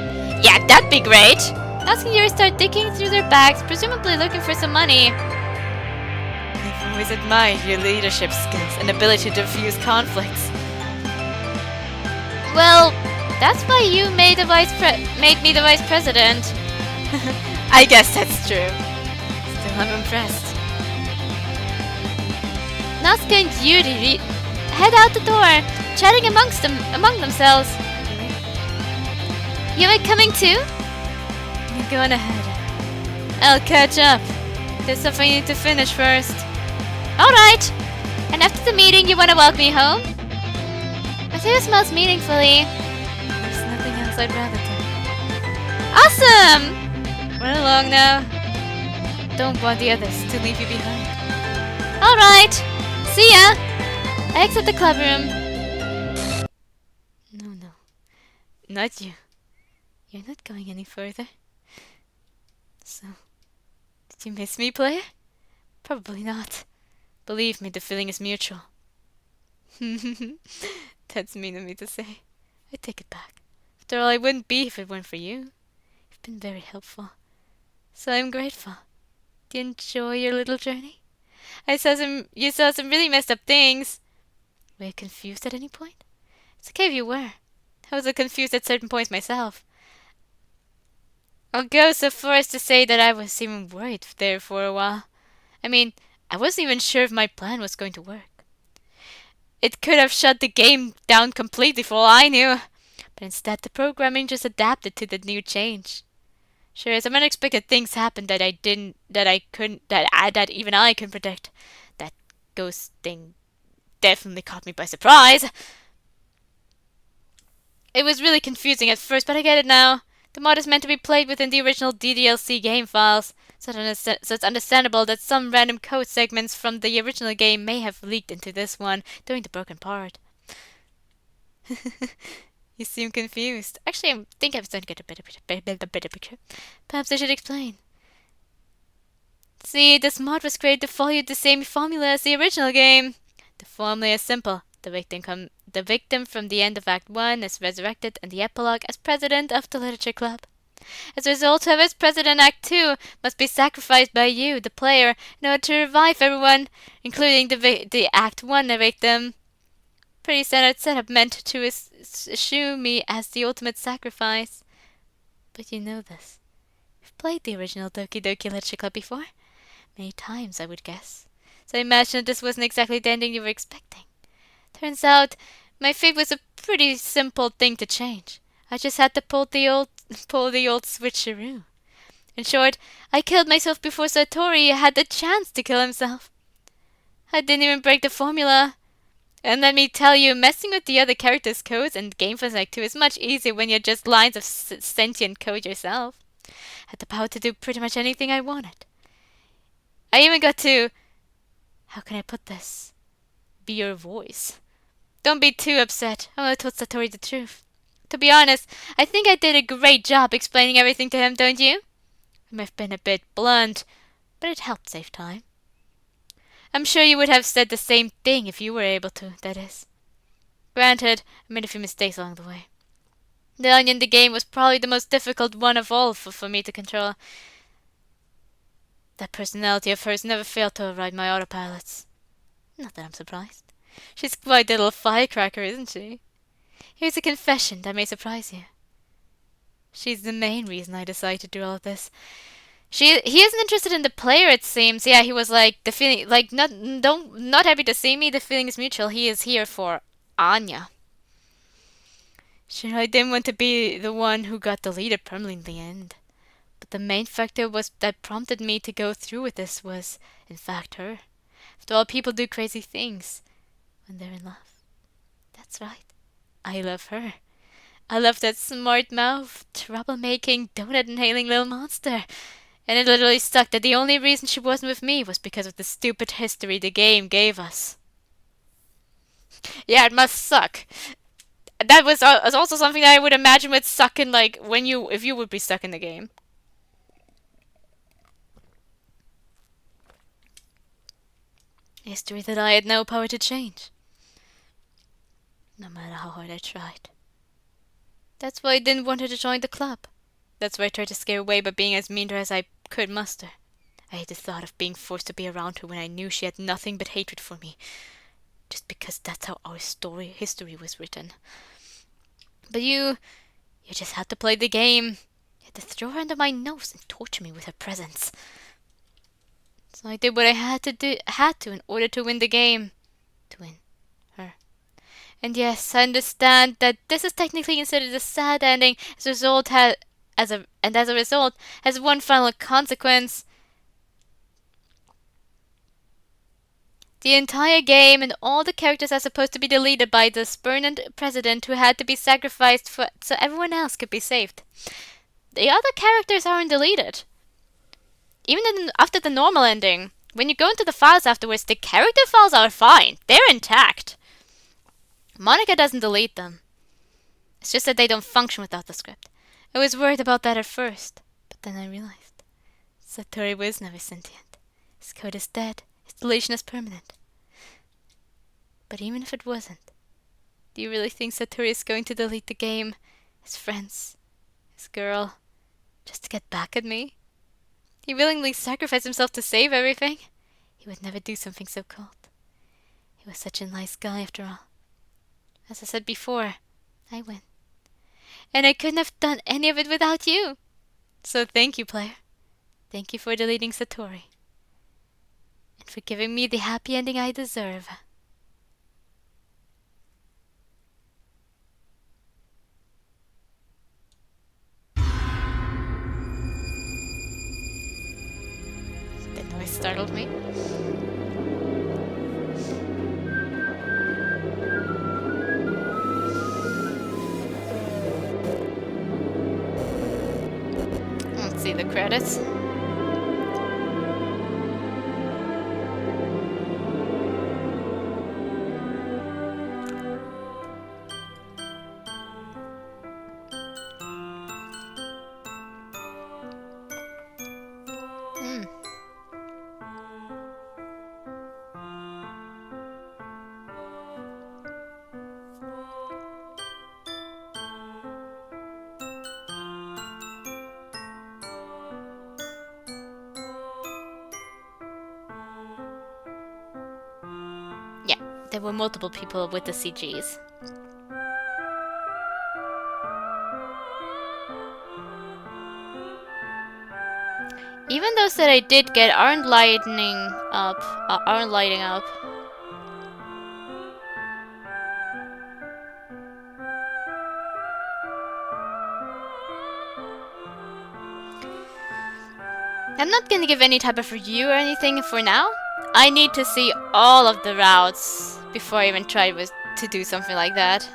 Yeah, that'd be great. Asking Yuri start digging through their bags, presumably looking for some money. I've always admired your leadership skills and ability to diffuse conflicts. Well, that's why you made me the vice president. I guess that's true. Still, I'm impressed. Natsuko and Yuri head out the door, chatting among themselves. You are coming too? You're going ahead. I'll catch up. There's something I need to finish first. Alright! And after the meeting, you want to walk me home? Mateo smells meaningfully. There's nothing else I'd rather do. Awesome! Run along now. Don't want the others to leave you behind. Alright! See ya! I exit the club room. No. Not you. You're not going any further. So, did you miss me, player? Probably not. Believe me, the feeling is mutual. That's mean of me to say. I take it back. After all, I wouldn't be if it weren't for you. You've been very helpful. So I'm grateful. Do you enjoy your little journey? You saw some really messed up things. Were you confused at any point? It's okay if you were. I was confused at certain points myself. I'll go so far as to say that I was even worried there for a while. I mean, I wasn't even sure if my plan was going to work. It could have shut the game down completely for all I knew. But instead, the programming just adapted to the new change. Sure, some unexpected things happened that even I couldn't predict. That ghost thing definitely caught me by surprise. It was really confusing at first, but I get it now. The mod is meant to be played within the original DDLC game files, so it's understandable that some random code segments from the original game may have leaked into this one during the broken part. You seem confused. Actually, I think I'm starting to get a better picture. Perhaps I should explain. See, this mod was created to follow the same formula as the original game. The formula is simple. The victim from the end of Act 1 is resurrected in the epilogue as president of the Literature Club. As a result, whoever's president in Act 2 must be sacrificed by you, the player, in order to revive everyone, including the Act 1 victim. Pretty standard setup meant to eschew me as the ultimate sacrifice. But you know this. You've played the original Doki Doki Literature Club before. Many times, I would guess. So I imagine that this wasn't exactly the ending you were expecting. Turns out, my fate was a pretty simple thing to change. I just had to pull the old switcheroo. In short, I killed myself before Satori had the chance to kill himself. I didn't even break the formula. And let me tell you, messing with the other characters' codes and game files like 2 is much easier when you're just lines of sentient code yourself. I had the power to do pretty much anything I wanted. I even got to... How can I put this? Be your voice. Don't be too upset. I only told Satori the truth. To be honest, I think I did a great job explaining everything to him, don't you? I may have been a bit blunt, but it helped save time. I'm sure you would have said the same thing if you were able to, that is. Granted, I made a few mistakes along the way. The onion in the game was probably the most difficult one of all for me to control. That personality of hers never failed to override my autopilots. Not that I'm surprised. She's quite a little firecracker, isn't she? Here's a confession that may surprise you. She's the main reason I decided to do all of this. He isn't interested in the player, it seems. Yeah, he was like, the feeling, like, not happy to see me, the feeling is mutual. He is here for Anya. Sure, I didn't want to be the one who got deleted permanently in the end. But the main factor that prompted me to go through with this was, in fact, her. After all, people do crazy things when they're in love. That's right. I love her. I love that smart mouth, troublemaking, donut-inhaling little monster. And it literally stuck that the only reason she wasn't with me was because of the stupid history the game gave us. Yeah, it must suck. That was also something that I would imagine would suck in, like, if you would be stuck in the game. History that I had no power to change. No matter how hard I tried. That's why I didn't want her to join the club. That's why I tried to scare her away by being as mean to her as I could muster. I hated the thought of being forced to be around her when I knew she had nothing but hatred for me. Just because that's how our history was written. But you just had to play the game. You had to throw her under my nose and torture me with her presence. So I did what I had to in order to win the game. To win her. And yes, I understand that this is technically considered a sad ending, as a result has one final consequence. The entire game and all the characters are supposed to be deleted by the spurned president who had to be sacrificed so everyone else could be saved. The other characters aren't deleted. Even after the normal ending, when you go into the files afterwards, the character files are fine. They're intact. Monica doesn't delete them. It's just that they don't function without the script. I was worried about that at first, but then I realized Satori was never sentient. His code is dead. His deletion is permanent. But even if it wasn't, do you really think Satori is going to delete the game, his friends, his girl, just to get back at me? He willingly sacrificed himself to save everything. He would never do something so cold. He was such a nice guy after all. As I said before, I win. And I couldn't have done any of it without you. So thank you, player. Thank you for deleting Satori. And for giving me the happy ending I deserve. The noise startled me. Let's see the credits. There were multiple people with the CGs. Even those that I did get aren't lighting up. I'm not gonna give any type of review or anything for now. I need to see all of the routes before I even try to do something like that.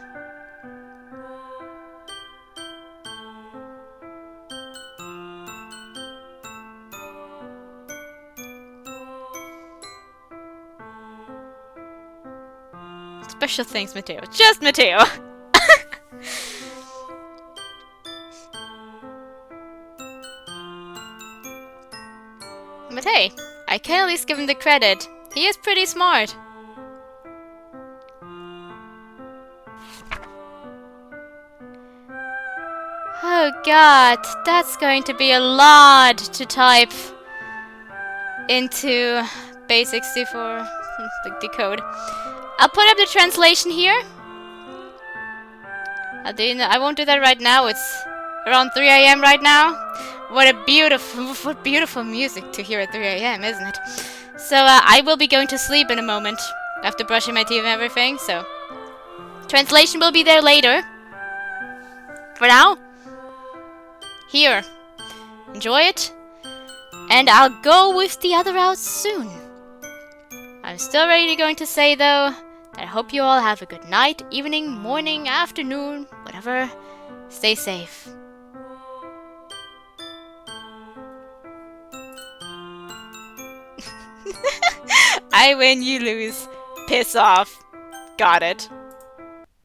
Special thanks, Matteo. Just Matteo! But hey, I can at least give him the credit. He is pretty smart. Oh god, that's going to be a lot to type into base64, the code. I'll put up the translation here. I won't do that right now. It's around 3 AM right now. What beautiful music to hear at 3 AM, isn't it? So I will be going to sleep in a moment after brushing my teeth and everything. So translation will be there later. For now, here, enjoy it, and I'll go with the other routes soon. I'm still going to say though that I hope you all have a good night, evening, morning, afternoon, whatever. Stay safe. I win, you lose. Piss off. Got it.